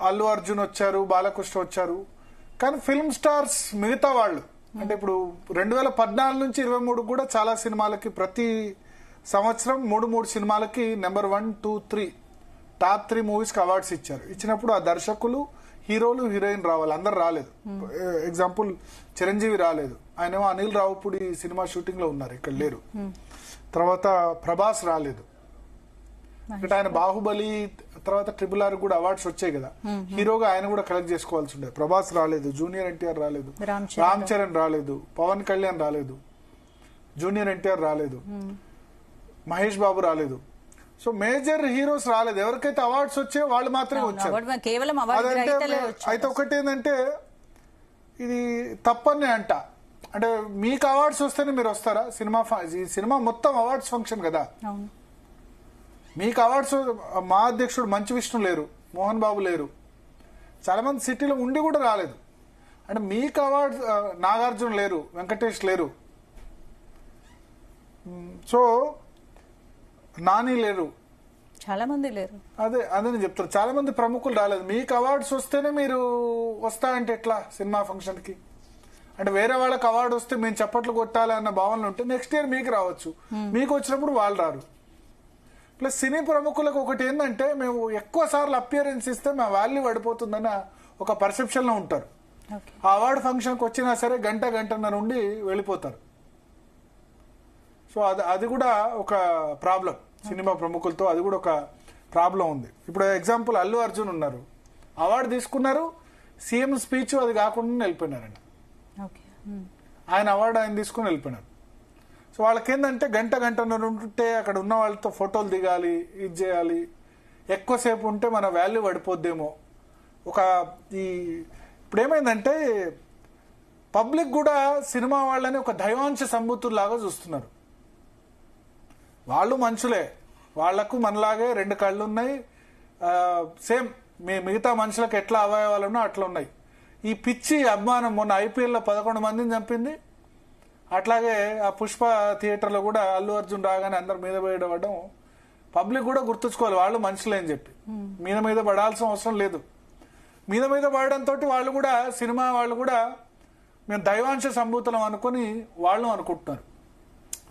అల్లు అర్జున్ వచ్చారు, బాలకృష్ణ వచ్చారు. కానీ ఫిల్మ్ స్టార్స్ మిగతా వాళ్ళు అంటే ఇప్పుడు 2014 నుంచి 23 కూడా చాలా సినిమాలకి ప్రతి సంవత్సరం 3 సినిమాలకి నెంబర్ 1, 2, 3 టాప్ 3 మూవీస్ కి అవార్డ్స్ ఇచ్చారు. ఇచ్చినప్పుడు ఆ దర్శకులు, హీరోలు, హీరోయిన్ రావాలి, అందరు రాలేదు. ఎగ్జాంపుల్ చిరంజీవి రాలేదు, ఆయనేమో అనిల్ రావుపూడి సినిమా షూటింగ్ లో ఉన్నారు, ఇక్కడ లేరు. తర్వాత ప్రభాస్ రాలేదు, అంటే ఆయన బాహుబలి తర్వాత RRR కూడా అవార్డ్స్ వచ్చాయి కదా, హీరోగా ఆయన కూడా కలెక్ట్ చేసుకోవాల్సి ఉండే. ప్రభాస్ రాలేదు, జూనియర్ ఎన్టీఆర్ రాలేదు, రామ్ చరణ్ రాలేదు, పవన్ కళ్యాణ్ రాలేదు, జూనియర్ ఎన్టీఆర్ రాలేదు, మహేష్ బాబు రాలేదు. సో మేజర్ హీరోస్ రాలేదు. ఎవరికైతే అవార్డ్స్ వచ్చాయో వాళ్ళు మాత్రమే వచ్చారు. అయితే ఒకటి ఏంటంటే ఇది తప్పని అంట, అంటే మీకు అవార్డ్స్ వస్తేనే మీరు వస్తారా? సినిమా మొత్తం అవార్డ్స్ ఫంక్షన్ కదా. మీకు అవార్డ్స్ మా అధ్యక్షుడు మంచు విష్ణు లేరు, మోహన్ బాబు లేరు, చాలా మంది సిటీలో ఉండి కూడా రాలేదు. అంటే మీకు అవార్డ్స్ నాగార్జున లేరు, వెంకటేష్ లేరు, సో నాని లేరు, చాలా మంది లేరు. అదే నేను చెప్తాను, చాలా మంది ప్రముఖులు రాలేదు. మీకు అవార్డ్స్ వస్తేనే మీరు వస్తా అంటే ఎట్లా సినిమా ఫంక్షన్ కి? అంటే వేరే వాళ్ళకి అవార్డు వస్తే మేము చప్పట్లు కొట్టాలి అన్న భావనలు ఉంటే నెక్స్ట్ ఇయర్ మీకు రావచ్చు, మీకు వచ్చినప్పుడు వాళ్ళు రారు. ప్లస్ సినీ ప్రముఖులకు ఒకటి ఏంటంటే మేము ఎక్కువ సార్లు అపియరెన్స్ ఇస్తే మా వాల్యూ పడిపోతుందన్న ఒక పర్సెప్షన్ లో ఉంటారు. ఆ అవార్డు ఫంక్షన్కి వచ్చినా సరే గంటన్నర ఉండి వెళ్ళిపోతారు. సో అది కూడా ఒక ప్రాబ్లం సినిమా ప్రముఖులతో, అది కూడా ఒక ప్రాబ్లం ఉంది. ఇప్పుడు ఎగ్జాంపుల్ అల్లు అర్జున్ ఉన్నారు, అవార్డు తీసుకున్నారు, సీఎం స్పీచ్ అది కాకుండా వెళ్ళిపోయినారండి. ఆయన అవార్డు ఆయన తీసుకుని వెళ్ళిపోయినారు. సో వాళ్ళకేందంటే గంటన్నర ఉంటుంటే అక్కడ ఉన్న వాళ్ళతో ఫోటోలు దిగాలి, ఇది చేయాలి, ఎక్కువసేపు ఉంటే మన వాల్యూ పడిపోద్దేమో. ఇప్పుడు ఏమైందంటే పబ్లిక్ కూడా సినిమా వాళ్ళని ఒక దైవాంశ సంభూతుల్లాగా చూస్తున్నారు. వాళ్ళు మనుషులే, వాళ్లకు మనలాగే 2 కళ్ళు ఉన్నాయి, సేమ్ మిగతా మనుషులకు ఎట్లా అవయవాలు ఉన్నా అట్లా ఉన్నాయి. ఈ పిచ్చి అభిమానం మొన్న IPL లో 11 మందిని చంపింది. అట్లాగే ఆ పుష్ప థియేటర్లో కూడా అల్లు అర్జున్ రాగానే అందరు మీద పడడం పబ్లిక్ కూడా గుర్తుంచుకోవాలి, వాళ్ళు మనుషులే అని చెప్పి. మీద పడాల్సిన అవసరం లేదు. మీద పడడంతో వాళ్ళు కూడా సినిమా వాళ్ళు కూడా మేము దైవాంశ సంభూతులం అనుకుని వాళ్ళు అనుకుంటున్నారు.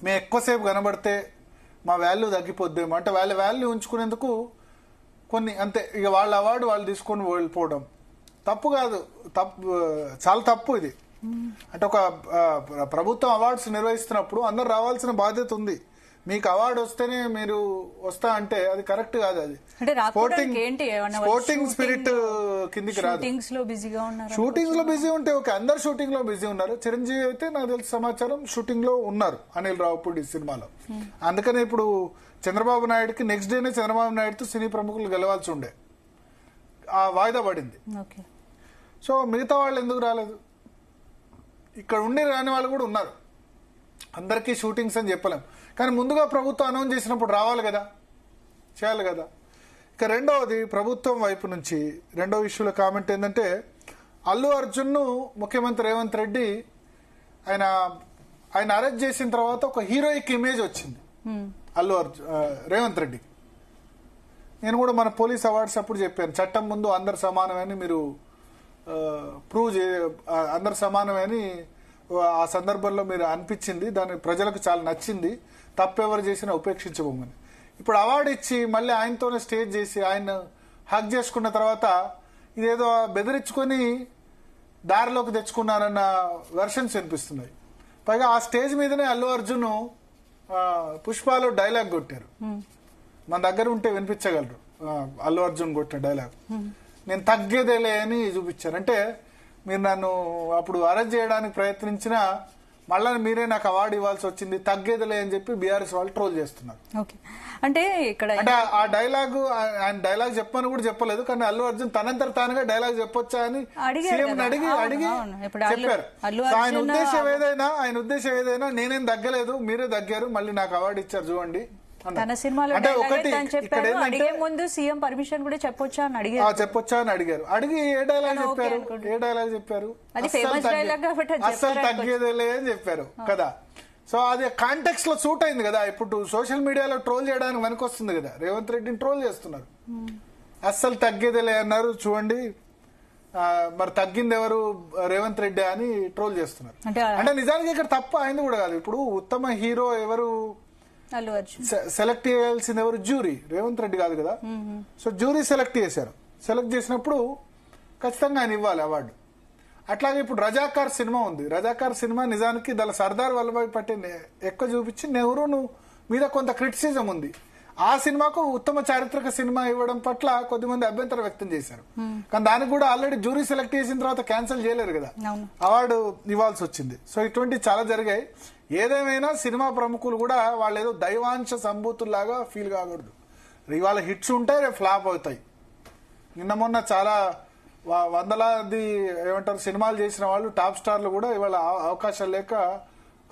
మేము ఎక్కువసేపు కనబడితే మా వాల్యూ తగ్గిపోద్దేమో, అంటే వాళ్ళ వాల్యూ ఉంచుకునేందుకు కొన్ని అంతే, ఇక వాళ్ళ అవార్డు వాళ్ళు తీసుకొని వెళ్ళిపోవడం తప్పు కాదు, చాలా తప్పు ఇది. అంటే ఒక ప్రభుత్వం అవార్డ్స్ నిర్వహిస్తున్నప్పుడు అందరు రావాల్సిన బాధ్యత ఉంది. మీకు అవార్డు వస్తేనే మీరు వస్తా అంటే అది కరెక్ట్ కాదు. అది స్పోర్టింగ్ స్పిరిట్ కిందికి రాదు. షూటింగ్స్ లో బిజీ ఉంటే ఓకే, అందరు షూటింగ్ లో బిజీ ఉన్నారు. చిరంజీవి అయితే నాకు తెలిసిన సమాచారం షూటింగ్ లో ఉన్నారు అనిల్ రావుపూడి సినిమాలో. అందుకనే ఇప్పుడు చంద్రబాబు నాయుడుకి నెక్స్ట్ డేనే చంద్రబాబు నాయుడుతో సినీ ప్రముఖులు గెలవాల్సి ఉండే, ఆ వాయిదా పడింది. సో మిగతా వాళ్ళు ఎందుకు రాలేదు? ఇక్కడ ఉండి రాని వాళ్ళు కూడా ఉన్నారు. అందరికీ షూటింగ్స్ అని చెప్పలేం, కానీ ముందుగా ప్రభుత్వం అనౌన్స్ చేసినప్పుడు రావాలి కదా, చేయాలి కదా. ఇక రెండవది ప్రభుత్వం వైపు నుంచి రెండో ఇష్యూలో కామెంట్ ఏంటంటే అల్లు అర్జున్ను ముఖ్యమంత్రి రేవంత్ రెడ్డి ఆయన అరెస్ట్ చేసిన తర్వాత ఒక హీరోయిక్ ఇమేజ్ వచ్చింది అల్లు అర్జున్ రేవంత్ రెడ్డికి. నేను కూడా మన పోలీస్ అవార్డ్స్ అప్పుడు చెప్పాను, చట్టం ముందు అందరు సమానమని మీరు అందరు సమానమని ఆ సందర్భంలో మీరు అనిపించింది, దాని ప్రజలకు చాలా నచ్చింది, తప్పెవరు చేసినా ఉపేక్షించబోమని. ఇప్పుడు అవార్డు ఇచ్చి మళ్ళీ ఆయనతోనే స్టేజ్ చేసి ఆయన హక్ చేసుకున్న తర్వాత ఇదేదో బెదిరించుకొని దారిలోకి తెచ్చుకున్నారన్న వెర్షన్స్ వినిపిస్తున్నాయి. పైగా ఆ స్టేజ్ మీదనే అల్లు అర్జున్ పుష్పలో డైలాగ్ కొట్టారు, మన దగ్గర ఉంటే వినిపించగలరు. అల్లు అర్జున్ కొట్టిన డైలాగ్ నేను తగ్గేదేలే అని చూపించారు. అంటే మీరు నన్ను అప్పుడు అరెస్ట్ చేయడానికి ప్రయత్నించినా మళ్ళీ మీరే నాకు అవార్డు ఇవ్వాల్సి వచ్చింది, తగ్గేదిలే అని చెప్పి బీఆర్ఎస్ వాళ్ళు ట్రోల్ చేస్తున్నారు. అంటే ఇక్కడ ఆ డైలాగ్ ఆయన డైలాగ్ చెప్పని కూడా చెప్పలేదు, కానీ అల్లు అర్జున్ తనంతర తానుగా డైలాగ్ చెప్పొచ్చా అని సీఎం అడిగి చెప్పారు. ఆయన ఉద్దేశం ఏదైనా నేనేం తగ్గలేదు, మీరే తగ్గారు, మళ్ళీ నాకు అవార్డు ఇచ్చారు చూడండి. తన సినిమాలో అడిగే ముందు సీఎం పర్మిషన్ కూడా చెప్పొచ్చా అని అడిగారు. అడిగి ఏ డైలాగ్ చెప్పారు? అస్సలు తగ్గేదేలే అని చెప్పారు కదా. సో అది కాంటెక్స్ట్ లో సూట్ అయింది కదా. ఇప్పుడు సోషల్ మీడియాలో ట్రోల్ చేయడానికి వెనకొస్తుంది కదా, రేవంత్ రెడ్డిని ట్రోల్ చేస్తున్నారు. అస్సలు తగ్గేదేలే అన్నారు చూడండి. మరి తగ్గింది ఎవరు, రేవంత్ రెడ్డి అని ట్రోల్ చేస్తున్నారు. అంటే నిజానికి ఇక్కడ తప్పు అయింది కూడా కాదు. ఇప్పుడు ఉత్తమ హీరో ఎవరు సెలెక్ట్ చేయాల్సింది ఎవరు, జ్యూరీ, రేవంత్ రెడ్డి కాదు కదా. సో జ్యూరీ సెలెక్ట్ చేశారు. సెలెక్ట్ చేసినప్పుడు ఖచ్చితంగా ఆయన ఇవ్వాలి అవార్డు. అట్లాగే ఇప్పుడు రజాకార్ సినిమా ఉంది. రజాకార్ సినిమా నిజానికి దాని సర్దార్ వల్లభాయ్ పటేల్ ఎక్కువ చూపించి నెహ్రూ మీద కొంత క్రిటిసిజం ఉంది. ఆ సినిమాకు ఉత్తమ చారిత్రక సినిమా ఇవ్వడం పట్ల కొద్దిమంది అభ్యంతరం వ్యక్తం చేశారు. కానీ దానికి కూడా ఆల్రెడీ జ్యూరీ సెలెక్ట్ చేసిన తర్వాత క్యాన్సిల్ చేయలేరు కదా, అవార్డు ఇవ్వాల్సి వచ్చింది. సో ఇటువంటి చాలా జరిగాయి. ఏదేమైనా సినిమా ప్రముఖులు కూడా వాళ్ళు ఏదో దైవాంశ సంభూతుల్లాగా ఫీల్ కాకూడదు. ఇవాళ హిట్స్ ఉంటాయి, రేపు ఫ్లాప్ అవుతాయి. నిన్న మొన్న చాలా వందలాది ఏమంటారు సినిమాలు చేసిన వాళ్ళు, టాప్ స్టార్లు కూడా ఇవాళ అవకాశాలు లేక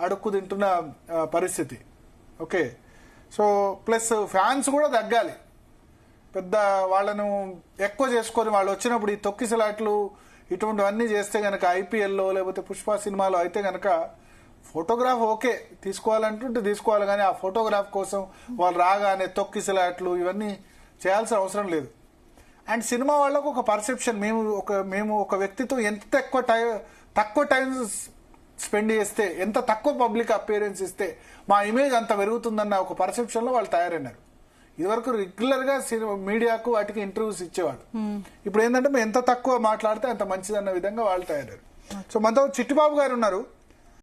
అడుక్కు తింటున్న పరిస్థితి. ఓకే, సో ప్లస్ ఫ్యాన్స్ కూడా తగ్గాలి. పెద్ద వాళ్ళను ఎక్కువ చేసుకొని వాళ్ళు వచ్చినప్పుడు ఈ తొక్కిసలాట్లు ఇటువంటివన్నీ చేస్తే గనక, ఐపీఎల్లో లేకపోతే పుష్ప సినిమాలో అయితే గనక ఫోటోగ్రాఫ్ ఓకే తీసుకోవాలంటుంటే తీసుకోవాలి, కానీ ఆ ఫోటోగ్రాఫ్ కోసం వాళ్ళు రాగానే తొక్కిసలాట్లు ఇవన్నీ చేయాల్సిన అవసరం లేదు. అండ్ సినిమా వాళ్ళకు ఒక పర్సెప్షన్, మేము ఒక వ్యక్తితో ఎంత తక్కువ టైం స్పెండ్ చేస్తే, ఎంత తక్కువ పబ్లిక్ అపియరెన్స్ ఇస్తే మా ఇమేజ్ అంత పెరుగుతుందన్న ఒక పర్సెప్షన్ లో వాళ్ళు తయారైనారు. ఇదివరకు రెగ్యులర్ గా మీడియాకు వాటికి ఇంటర్వ్యూస్ ఇచ్చేవాళ్ళు. ఇప్పుడు ఏంటంటే మేము ఎంత తక్కువ మాట్లాడితే అంత మంచిదన్న విధంగా వాళ్ళు తయారయ్యారు. సో మనతో చిట్టిబాబు గారు ఉన్నారు.